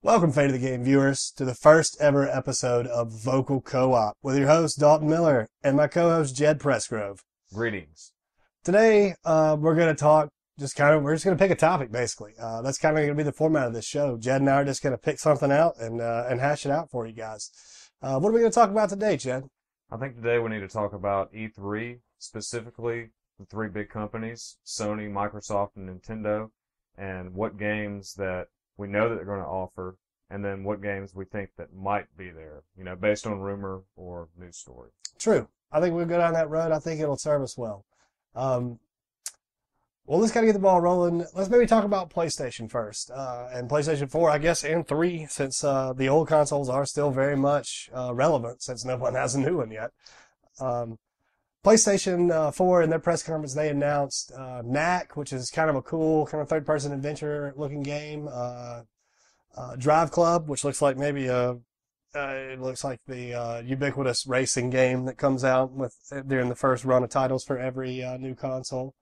Welcome, Fate of the Game viewers, to the first ever episode of Vocal Co-op with your host, Dalton Miller, and my co-host, Jed Pressgrove. Greetings. Today, we're going to talk, we're just going to pick a topic, basically. That's kind of going to be the format of this show. Jed and I are just going to pick something out and hash it out for you guys. What are we going to talk about today, Jed? I think today we need to talk about E3, specifically the three big companies, Sony, Microsoft, and Nintendo, and what games that we know that they're going to offer, and then what games we think that might be there, based on rumor or news story. True. I think we'll go down that road. I think it'll serve us well. Well, let's kind of get the ball rolling. Let's maybe talk about PlayStation first, and PlayStation 4, I guess, and 3, since the old consoles are still very much relevant, since no one has a new one yet. PlayStation 4, in their press conference, they announced Knack, which is kind of a cool, kind of third-person adventure-looking game. Drive Club, which looks like maybe it looks like the ubiquitous racing game that comes out during the first run of titles for every new console.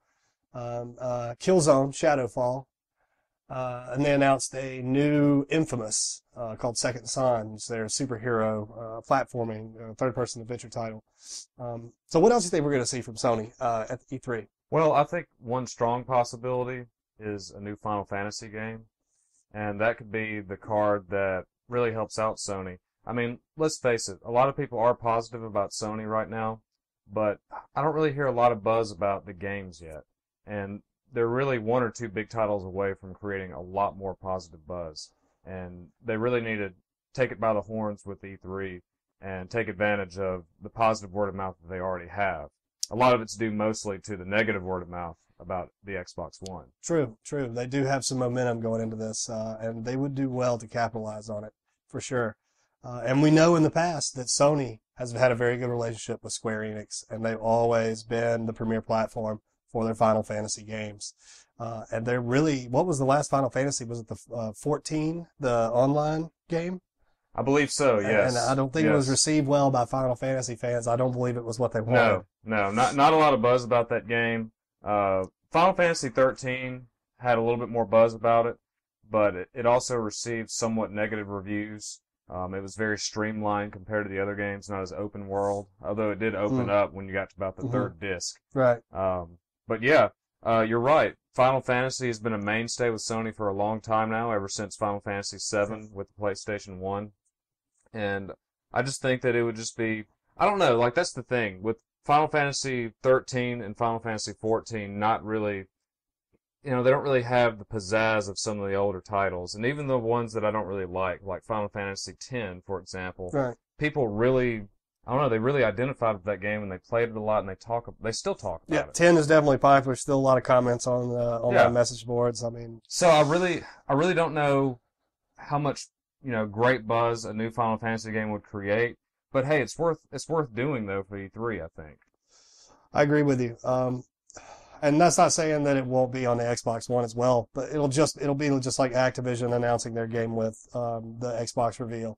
Killzone, Shadowfall. And they announced a new Infamous called Second Son. It's their superhero platforming third-person adventure title. So what else do you think we're going to see from Sony at E3? Well, I think one strong possibility is a new Final Fantasy game, and that could be the card that really helps out Sony. I mean, let's face it, a lot of people are positive about Sony right now, but I don't really hear a lot of buzz about the games yet. And they're really one or two big titles away from creating a lot more positive buzz. And they really need to take it by the horns with E3 and take advantage of the positive word of mouth that they already have. A lot of it's due mostly to the negative word of mouth about the Xbox One. True. They do have some momentum going into this, and they would do well to capitalize on it, for sure. And we know in the past that Sony has had a very good relationship with Square Enix, and they've always been the premier platform for their Final Fantasy games. And they're really, what was the last Final Fantasy? Was it the 14, the online game? I believe so, yes. And I don't think it was received well by Final Fantasy fans. I don't believe it was what they wanted. No, not a lot of buzz about that game. Final Fantasy 13 had a little bit more buzz about it, but it also received somewhat negative reviews. It was very streamlined compared to the other games, not as open world, although it did open up when you got to about the third disc. Right. But yeah, you're right. Final Fantasy has been a mainstay with Sony for a long time now, ever since Final Fantasy VII with the PlayStation 1. And I just think that it would just be, I don't know, like that's the thing. With Final Fantasy 13 and Final Fantasy 14, not really, they don't really have the pizzazz of some of the older titles. And even the ones that I don't really like Final Fantasy X, for example, right. People really, I don't know, they really identified with that game and they played it a lot and they still talk about it. Yeah, 10 is definitely popular. Still a lot of comments on my message boards. I mean, so I really don't know how much, great buzz a new Final Fantasy game would create. But hey, it's worth doing though for E3, I think. I agree with you. And that's not saying that it won't be on the Xbox One as well, but it'll be just like Activision announcing their game with the Xbox reveal,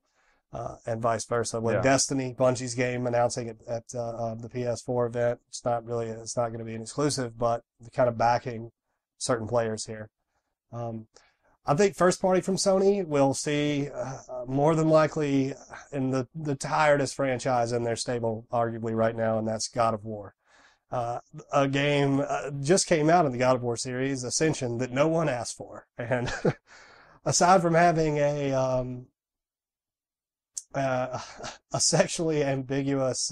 and vice versa. With Destiny, Bungie's game announcing it at the PS4 event, it's not going to be an exclusive, but kind of backing certain players here. I think first party from Sony will see more than likely in the tiredest franchise in their stable, arguably right now, and that's God of War. A game just came out in the God of War series, Ascension, that no one asked for. And aside from having a sexually ambiguous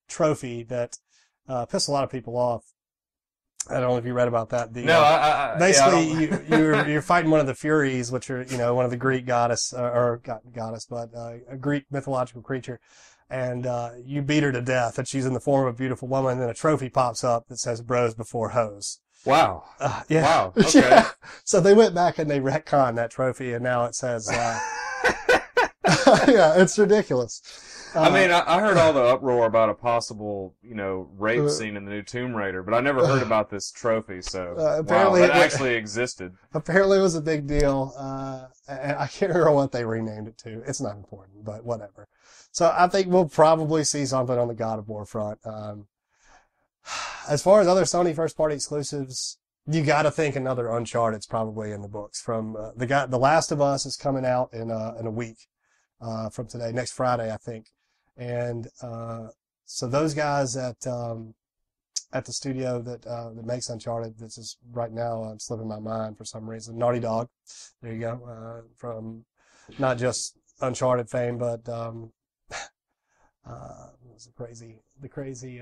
trophy that pissed a lot of people off. I don't know if you read about that. Basically, you're fighting one of the Furies, which are one of the Greek goddess a Greek mythological creature, and you beat her to death, and she's in the form of a beautiful woman. And then a trophy pops up that says "Bros before hoes." Wow. Yeah. Wow. Okay. Yeah. So they went back and they retconned that trophy, and now it says, yeah, it's ridiculous. I mean, I heard all the uproar about a possible, rape scene in the new Tomb Raider, but I never heard about this trophy, so apparently wow, that actually existed. Apparently it was a big deal, and I can't remember what they renamed it to. It's not important, but whatever. So I think we'll probably see something on the God of War front. As far as other Sony first-party exclusives, You got to think another Uncharted's probably in the books. From The Last of Us is coming out in a week from today, next Friday, I think. And so those guys at the studio that makes Uncharted, this is right now slipping my mind for some reason. Naughty Dog, there you go, from not just Uncharted fame, but the crazy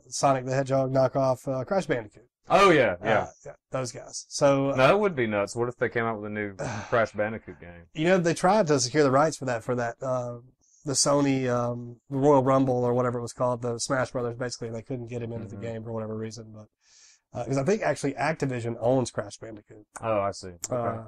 Sonic the Hedgehog knockoff Crash Bandicoot. Oh yeah, yeah. Yeah, those guys. So no, that would be nuts. What if they came out with a new Crash Bandicoot game? They tried to secure the rights for that the Sony Royal Rumble or whatever it was called, the Smash Brothers, basically, and they couldn't get him into the game for whatever reason. But because I think actually Activision owns Crash Bandicoot. Oh, I see. Okay.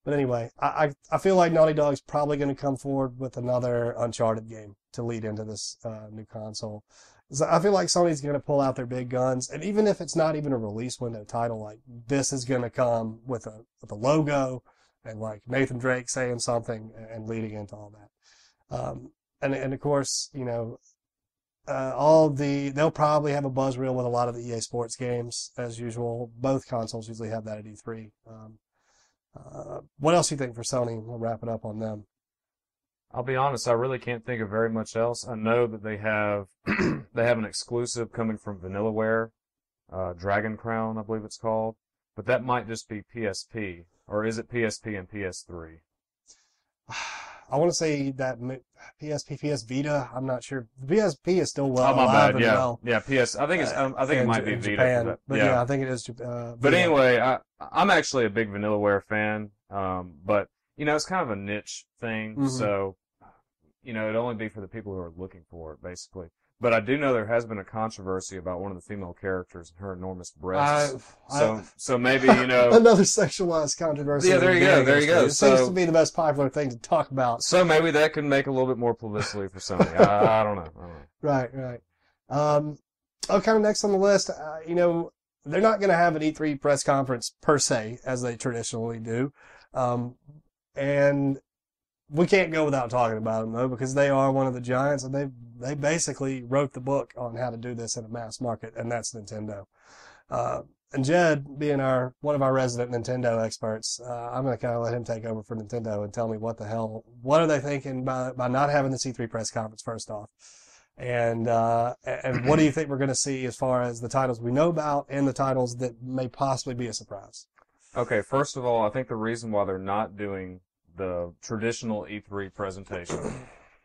But anyway, I feel like Naughty Dog's probably going to come forward with another Uncharted game to lead into this new console. So I feel like Sony's going to pull out their big guns, and even if it's not even a release window title, like this is going to come with a logo and like Nathan Drake saying something and leading into all that. And of course, they'll probably have a buzz reel with a lot of the EA Sports games as usual. Both consoles usually have that at E3. What else do you think for Sony? We'll wrap it up on them. I'll be honest, I really can't think of very much else. I know that they have they have an exclusive coming from Vanillaware, Dragon Crown, I believe it's called, but that might just be PSP, or is it PSP and PS3? I want to say that PSP, PS Vita. I'm not sure. The PSP is still Oh, my alive bad. and Yeah, well. yeah. I think it might be in Vita. Japan, For that. but yeah, I think it is. But Vita. anyway, I'm actually a big Vanillaware fan. But it's kind of a niche thing, Mhm. so it'd only be for the people who are looking for it, basically. But I do know there has been a controversy about one of the female characters and her enormous breasts. So maybe another sexualized controversy. Yeah, there you go. There you go. It seems to be the most popular thing to talk about. So maybe that can make a little bit more publicity for Sony. I don't know. Right. Okay, next on the list, they're not going to have an E3 press conference per se, as they traditionally do. And we can't go without talking about them, though, because they are one of the giants, and they basically wrote the book on how to do this in a mass market, and that's Nintendo. And Jed, being one of our resident Nintendo experts, I'm going to kind of let him take over for Nintendo and tell me what are they thinking by not having the C3 press conference, first off. And what do you think we're going to see as far as the titles we know about and the titles that may possibly be a surprise? Okay, first of all, I think the reason why they're not doing the traditional E3 presentation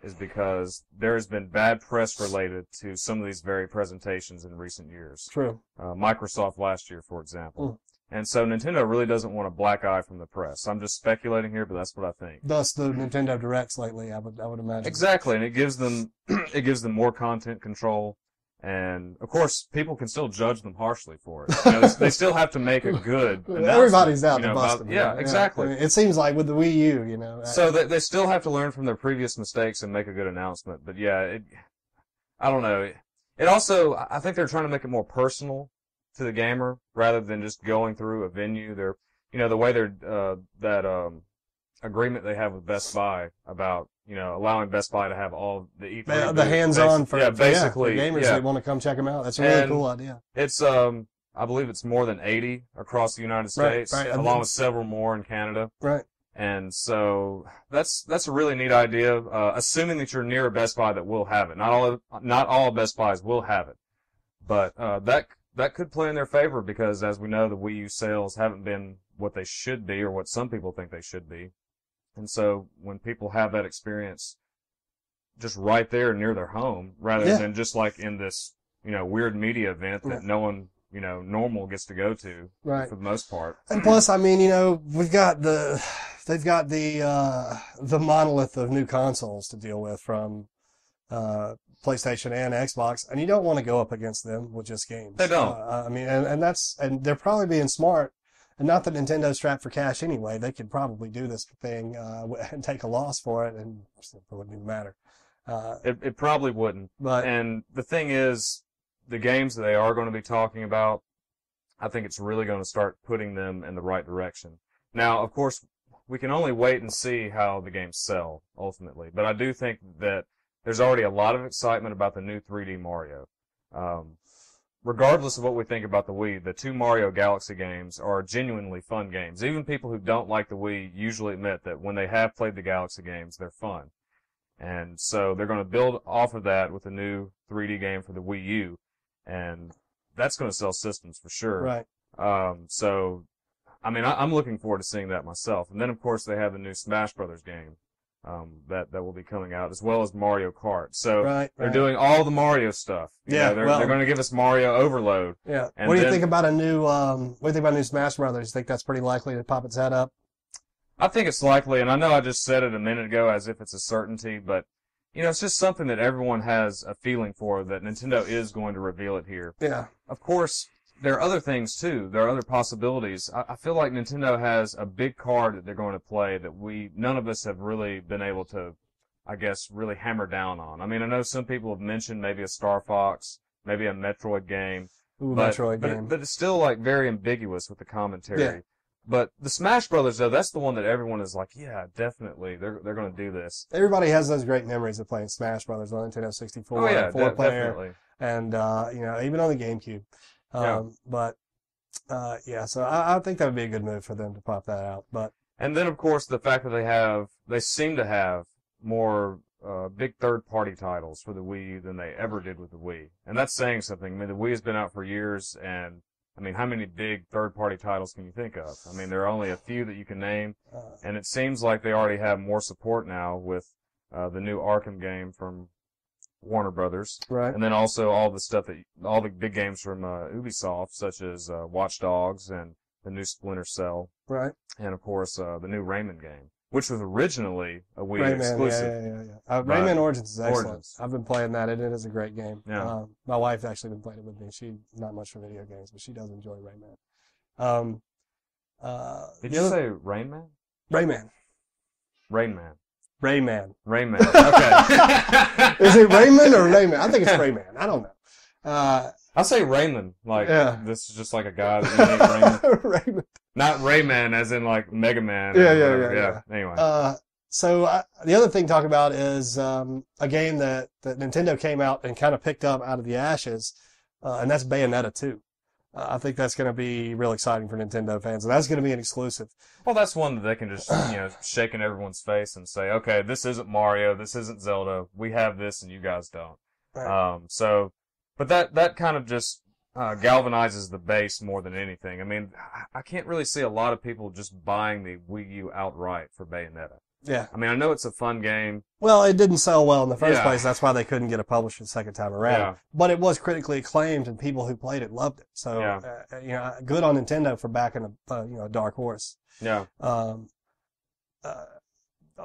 is because there has been bad press related to some of these very presentations in recent years. True. Microsoft last year, for example. And so Nintendo really doesn't want a black eye from the press. I'm just speculating here, but that's what I think. Thus the Nintendo Directs lately, I would imagine. Exactly, and it gives them more content control. And of course, people can still judge them harshly for it. They still have to make a good announcement. Everybody's out to bust them. Yeah, exactly. I mean, it seems like with the Wii U, So they still have to learn from their previous mistakes and make a good announcement. But yeah, I don't know. It also, I think they're trying to make it more personal to the gamer rather than just going through a venue. They're, the way that agreement they have with Best Buy about, allowing Best Buy to have all the E3. The hands-on for basically for gamers that want to come check them out. That's a really cool idea. It's I believe it's more than 80 across the United States, right. along with several more in Canada. Right. And so that's a really neat idea. Assuming that you're near a Best Buy that will have it. Not all Best Buys will have it, but that could play in their favor because, as we know, the Wii U sales haven't been what they should be or what some people think they should be. And so when people have that experience just right there near their home, rather than just like in this, weird media event that no one, normal gets to go to for the most part. And plus, I mean, they've got the monolith of new consoles to deal with from, PlayStation and Xbox, and you don't want to go up against them with just games. They don't. I mean, and they're probably being smart. And not that Nintendo's strapped for cash anyway. They could probably do this thing and take a loss for it, and it wouldn't even matter. It probably wouldn't. And the thing is, the games that they are going to be talking about, I think it's really going to start putting them in the right direction. Now, of course, we can only wait and see how the games sell, ultimately. But I do think that there's already a lot of excitement about the new 3D Mario. regardless of what we think about the Wii, the 2 Mario Galaxy games are genuinely fun games. Even people who don't like the Wii usually admit that when they have played the Galaxy games, they're fun. And so they're going to build off of that with a new 3D game for the Wii U, and that's going to sell systems for sure. Right. So, I mean, I'm looking forward to seeing that myself. And then, of course, they have the new Smash Brothers game that will be coming out, as well as Mario Kart. So they're doing all the Mario stuff. Yeah, they're going to give us Mario Overload. Yeah. What do you think about a new? What do you think about a new Smash Brothers? You think that's pretty likely to pop its head up? I think it's likely, and I know I just said it a minute ago as if it's a certainty, but it's just something that everyone has a feeling for, that Nintendo is going to reveal it here. Yeah. Of course, there are other things too. There are other possibilities. I feel like Nintendo has a big card that they're going to play that none of us have really been able to, I guess, really hammer down on. I mean, I know some people have mentioned maybe a Star Fox, maybe a Metroid game. Ooh, Metroid game. But it's still like very ambiguous with the commentary. Yeah. But the Smash Brothers, though, that's the one that everyone is like, yeah, definitely, they're going to do this. Everybody has those great memories of playing Smash Brothers on Nintendo 64, oh, yeah, 4-player, definitely. And even on the GameCube. But so I think that would be a good move for them to pop that out. And then, of course, the fact that they seem to have more big third-party titles for the Wii U than they ever did with the Wii, and that's saying something. I mean, the Wii has been out for years, and I mean, how many big third-party titles can you think of? I mean, there are only a few that you can name, and it seems like they already have more support now with the new Arkham game from Warner Brothers, right? And then also all the big games from Ubisoft, such as Watch Dogs and the new Splinter Cell, right? And of course the new Rayman game, which was originally a Wii Rayman, exclusive. Yeah. Rayman Origins is excellent. Origins. I've been playing that. It is a great game. Yeah. My wife's actually been playing it with me. She's not much for video games, but she does enjoy Rayman. Did you say Rain Man? Rayman. Rain Man. Rayman. Rayman. Okay. Is it Rayman or Rayman? I think it's Rayman. I don't know. I say Raymond. Like, this is just like a guy that you named Raymond. Rayman. Not Rayman as in like Mega Man. Yeah. Anyway. So the other thing to talk about is a game that Nintendo came out and kind of picked up out of the ashes, and that's Bayonetta 2. I think that's going to be real exciting for Nintendo fans, and that's going to be an exclusive. Well, that's one that they can just, shake in everyone's face and say, okay, this isn't Mario, this isn't Zelda, we have this and you guys don't. Right. But that kind of just galvanizes the base more than anything. I mean, I can't really see a lot of people just buying the Wii U outright for Bayonetta. Yeah. I mean, I know it's a fun game. Well, it didn't sell well in the first place. That's why they couldn't get it published the second time around. Yeah. But it was critically acclaimed, and people who played it loved it. So, good on Nintendo for backing a dark horse. Yeah.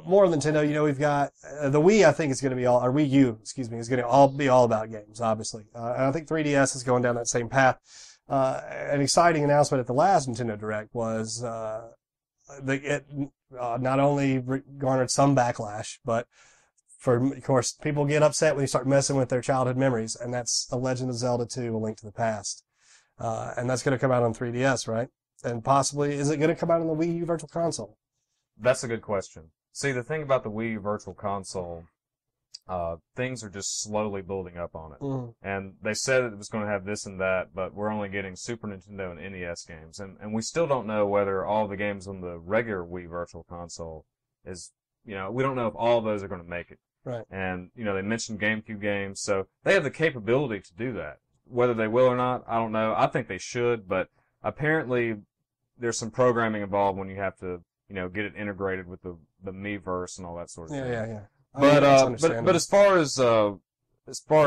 More on Nintendo, we've got the Wii. I think is going to be or Wii U, excuse me, is going to be all about games, obviously. And I think 3DS is going down that same path. An exciting announcement at the last Nintendo Direct was it not only garnered some backlash, but of course, people get upset when you start messing with their childhood memories, and that's The Legend of Zelda 2: A Link to the Past. And that's going to come out on 3DS, right? And possibly, is it going to come out on the Wii U Virtual Console? That's a good question. See, the thing about the Wii U Virtual Console, things are just slowly building up on it. Mm. And they said it was going to have this and that, but we're only getting Super Nintendo and NES games. And we still don't know whether all the games on the regular Wii Virtual Console we don't know if all of those are going to make it. Right. And, they mentioned GameCube games, so they have the capability to do that. Whether they will or not, I don't know. I think they should, but apparently there's some programming involved when you have to, get it integrated with the Miiverse and all that sort of thing. Yeah. But as far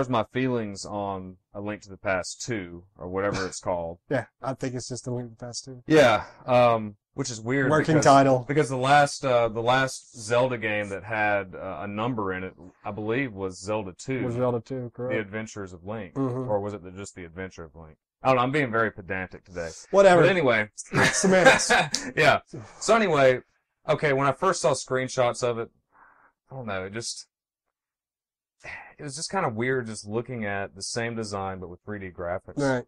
as my feelings on A Link to the Past 2, or whatever it's called. Yeah, I think it's just A Link to the Past 2. Yeah, which is weird. Working title. Because the last Zelda game that had a number in it, I believe, was Zelda 2. Was Zelda 2, correct. The Adventures of Link. Mm-hmm. Or was it just The Adventure of Link? I don't know, I'm being very pedantic today. Whatever. But anyway. Semantics. Yeah. So anyway, okay, when I first saw screenshots of it, I don't know, it was just kind of weird just looking at the same design but with 3D graphics. Right.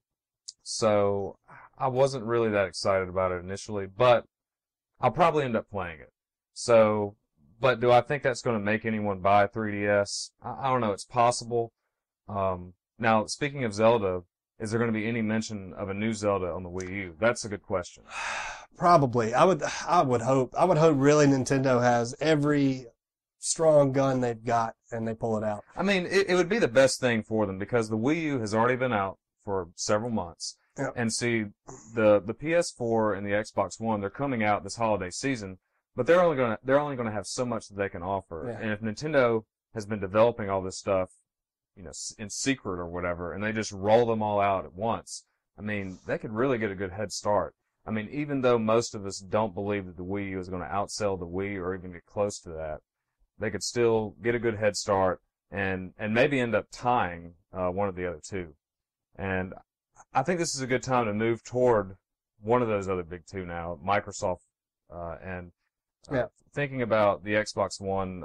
So I wasn't really that excited about it initially, but I'll probably end up playing it. So, but do I think that's going to make anyone buy a 3DS? I don't know, it's possible. Now, speaking of Zelda, is there going to be any mention of a new Zelda on the Wii U? That's a good question. Probably. I would hope. I would hope really Nintendo has every strong gun they've got and they pull it out. I mean, it would be the best thing for them because the Wii U has already been out for several months. Yep. And see, the PS4 and the Xbox One, they're coming out this holiday season, but they're only gonna have so much that they can offer. Yeah. And if Nintendo has been developing all this stuff, you know, in secret or whatever, and they just roll them all out at once, I mean, they could really get a good head start. I mean, even though most of us don't believe that the Wii U is going to outsell the Wii or even get close to that, they could still get a good head start and maybe end up tying one of the other two. And I think this is a good time to move toward one of those other big two now, Microsoft, and thinking about the Xbox One,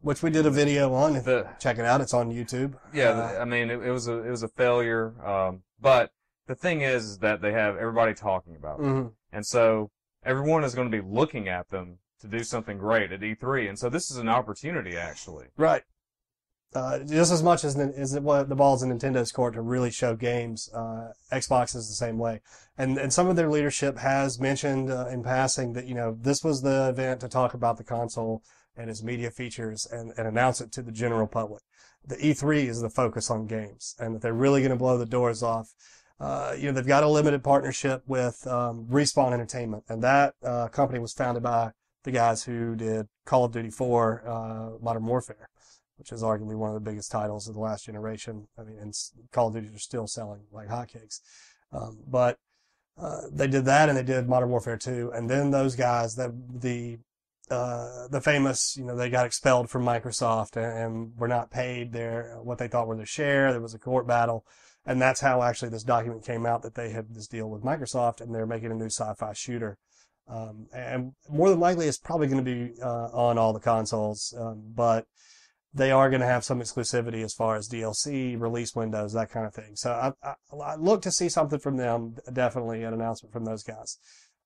which we did a video on. Check it out; it's on YouTube. Yeah, I mean, it was a failure, but the thing is that they have everybody talking about it, and so everyone is going to be looking at them to do something great at E3, and so this is an opportunity, actually. Right. Just as much as the ball's in Nintendo's court to really show games, Xbox is the same way. And some of their leadership has mentioned in passing that, you know, this was the event to talk about the console and its media features and announce it to the general public. The E3 is the focus on games, and that they're really going to blow the doors off. You know, they've got a limited partnership with Respawn Entertainment, and that company was founded by the guys who did Call of Duty 4 Modern Warfare, which is arguably one of the biggest titles of the last generation. I mean, and Call of Duty are still selling like hotcakes. But they did that, and they did Modern Warfare 2. And then those guys, the famous, you know, they got expelled from Microsoft and were not paid what they thought were their share. There was a court battle. And that's how actually this document came out, that they had this deal with Microsoft and they're making a new sci-fi shooter. And more than likely it's probably going to be on all the consoles, but they are going to have some exclusivity as far as DLC, release windows, that kind of thing. So I look to see something from them, definitely an announcement from those guys.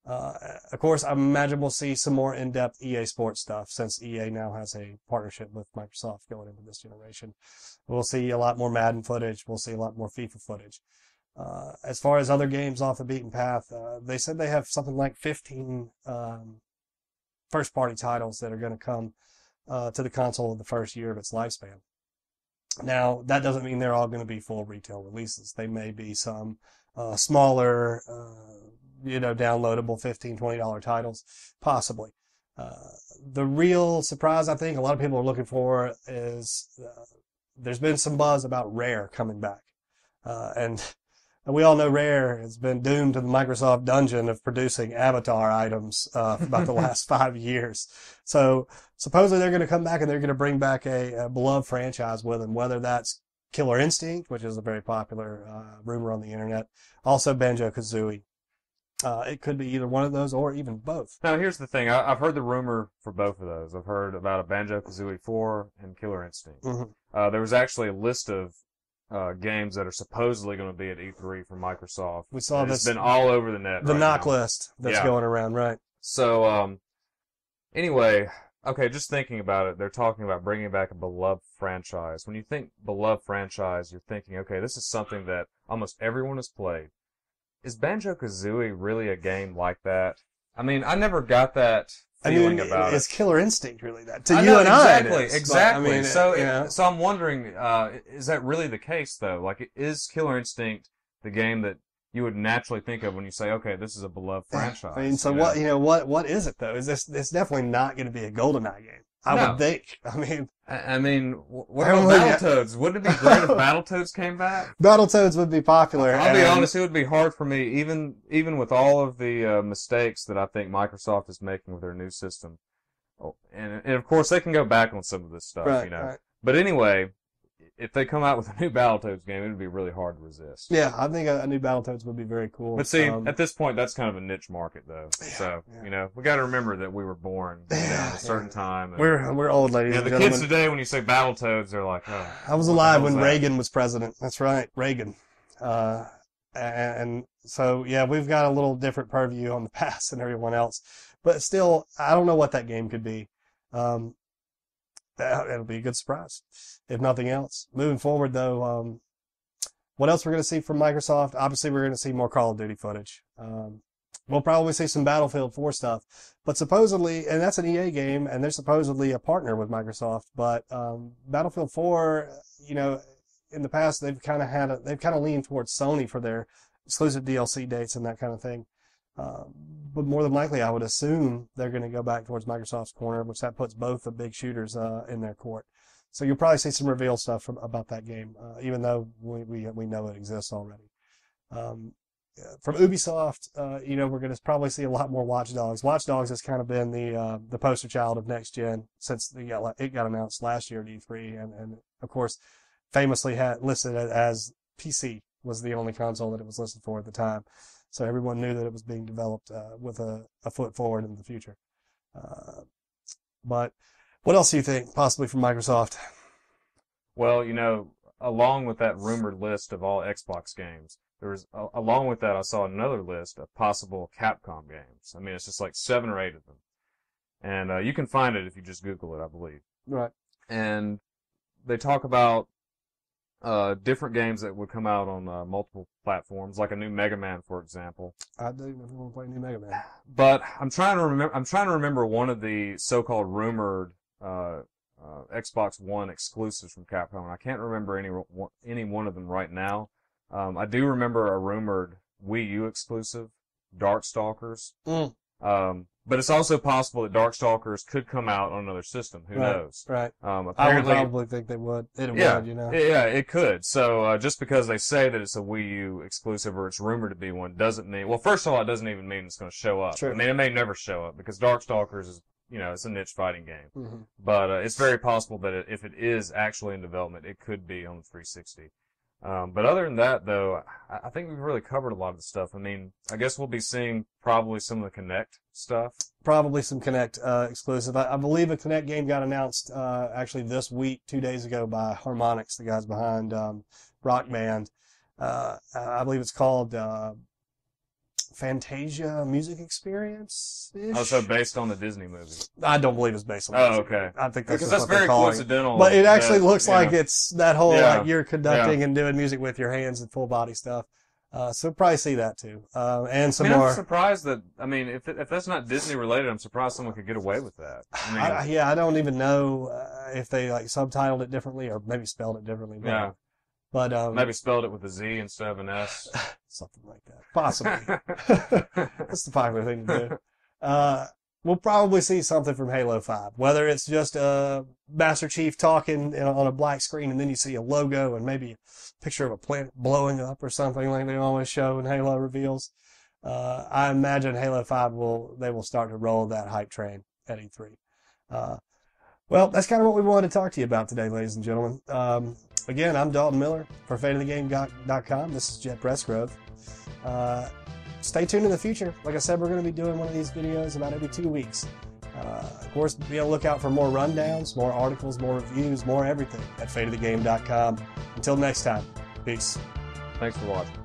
Of course, I imagine we'll see some more in-depth EA Sports stuff, since EA now has a partnership with Microsoft going into this generation. We'll see a lot more Madden footage. We'll see a lot more FIFA footage. As far as other games off the beaten path, they said they have something like 15 first-party titles that are going to come to the console in the first year of its lifespan. Now, that doesn't mean they're all going to be full retail releases. They may be some smaller, downloadable $15, $20 titles, possibly. The real surprise, I think, a lot of people are looking for is there's been some buzz about Rare coming back. And we all know Rare has been doomed to the Microsoft dungeon of producing Avatar items for about the last 5 years. So supposedly they're going to come back and they're going to bring back a beloved franchise with them, whether that's Killer Instinct, which is a very popular rumor on the internet, also Banjo-Kazooie. It could be either one of those or even both. Now, here's the thing. I've heard the rumor for both of those. I've heard about a Banjo-Kazooie 4 and Killer Instinct. Mm-hmm. There was actually a list of games that are supposedly going to be at E3 from Microsoft. We saw this. It's been all over the net. The right knock now. list that's going around, right? So, anyway, okay, just thinking about it, they're talking about bringing back a beloved franchise. When you think beloved franchise, you're thinking, okay, this is something that almost everyone has played. Is Banjo-Kazooie really a game like that? I mean, I never got that feeling about it. Is Killer Instinct really that? To you and I, it is. Exactly. But, I mean, so I'm wondering, is that really the case though? Like, is Killer Instinct the game that you would naturally think of when you say, okay, this is a beloved franchise? I mean, so what is it though? Is this? It's definitely not going to be a GoldenEye game. I would think. I mean, what about Battletoads? Wouldn't it be great if Battletoads came back? Battletoads would be popular. I'll be honest, it would be hard for me, even with all of the mistakes that I think Microsoft is making with their new system. Oh, and of course, they can go back on some of this stuff, right, Right. Right. But anyway, if they come out with a new Battletoads game, it would be really hard to resist. Yeah, I think a new Battletoads would be very cool. But see, at this point, that's kind of a niche market, though. So, we got to remember that we were born at a certain time. And, we're old, ladies and the gentlemen. kids today, when you say Battletoads, they're like, oh. I was alive when Reagan was president. That's right, Reagan. And so, we've got a little different purview on the past than everyone else. But still, I don't know what that game could be. It'll be a good surprise, if nothing else. Moving forward, though, What else we're going to see from Microsoft? Obviously, we're going to see more Call of Duty footage. We'll probably see some Battlefield 4 stuff. But supposedly, and that's an EA game, and they're supposedly a partner with Microsoft. But Battlefield 4, you know, in the past they've kind of leaned towards Sony for their exclusive DLC dates and that kind of thing. But more than likely, I would assume they're going to go back towards Microsoft's corner, which that puts both the big shooters in their court. So you'll probably see some reveal stuff about that game, even though we know it exists already. From Ubisoft, you know, we're going to probably see a lot more Watch Dogs. Watch Dogs has kind of been the poster child of next gen since it got announced last year at E3, and of course, famously had listed it as PC was the only console that it was listed for at the time. So everyone knew that it was being developed with a foot forward in the future. But what else do you think possibly from Microsoft? Well, you know, along with that rumored list of all Xbox games, along with that, I saw another list of possible Capcom games. I mean, it's just like 7 or 8 of them. And you can find it if you just Google it, I believe. Right. And they talk about different games that would come out on multiple platforms, like a new Mega Man, for example. I do want to play a new Mega Man. But I'm trying to remember one of the so-called rumored Xbox One exclusives from Capcom, and I can't remember any one of them right now. I do remember a rumored Wii U exclusive, Darkstalkers. But it's also possible that Darkstalkers could come out on another system. Who knows? Right. Apparently, I would probably think they would. It would, you know. Yeah, it could. So just because they say that it's a Wii U exclusive or it's rumored to be one doesn't mean. Well, first of all, it doesn't even mean it's going to show up. True. I mean, it may never show up because Darkstalkers is, you know, it's a niche fighting game. Mm-hmm. But it's very possible that if it is actually in development, it could be on the 360. But other than that, though, I think we've really covered a lot of the stuff. I mean, I guess we'll be seeing probably some of the Kinect stuff. Probably some Kinect exclusive. I believe a Kinect game got announced actually this week, 2 days ago, by Harmonix, the guys behind Rock Band. I believe it's called Fantasia Music Experience. Oh, so based on the Disney movie? I don't believe it's based on the Disney okay. movie. I think because that's very coincidental. But it actually looks like it's that whole like you're conducting yeah. and doing music with your hands and full body stuff. So probably see that too. And some more. more. I'm surprised that, I mean, if that's not Disney related, I'm surprised someone could get away with that. I mean, I don't even know if they like subtitled it differently or maybe spelled it differently. Yeah. But maybe spelled it with a Z instead of an S. Something like that. Possibly. That's the popular thing to do. We'll probably see something from Halo 5. Whether it's just Master Chief talking on a black screen and then you see a logo and maybe a picture of a planet blowing up or something like they always show in Halo reveals. I imagine Halo 5 will start to roll that hype train at E3. Well, that's kind of what we wanted to talk to you about today, ladies and gentlemen. Again, I'm Dalton Miller for FateOfTheGame.com. This is Jed Pressgrove. Stay tuned in the future. Like I said, we're going to be doing one of these videos about every 2 weeks. Of course, be on the lookout for more rundowns, more articles, more reviews, more everything at FateOfTheGame.com. Until next time, peace. Thanks for watching.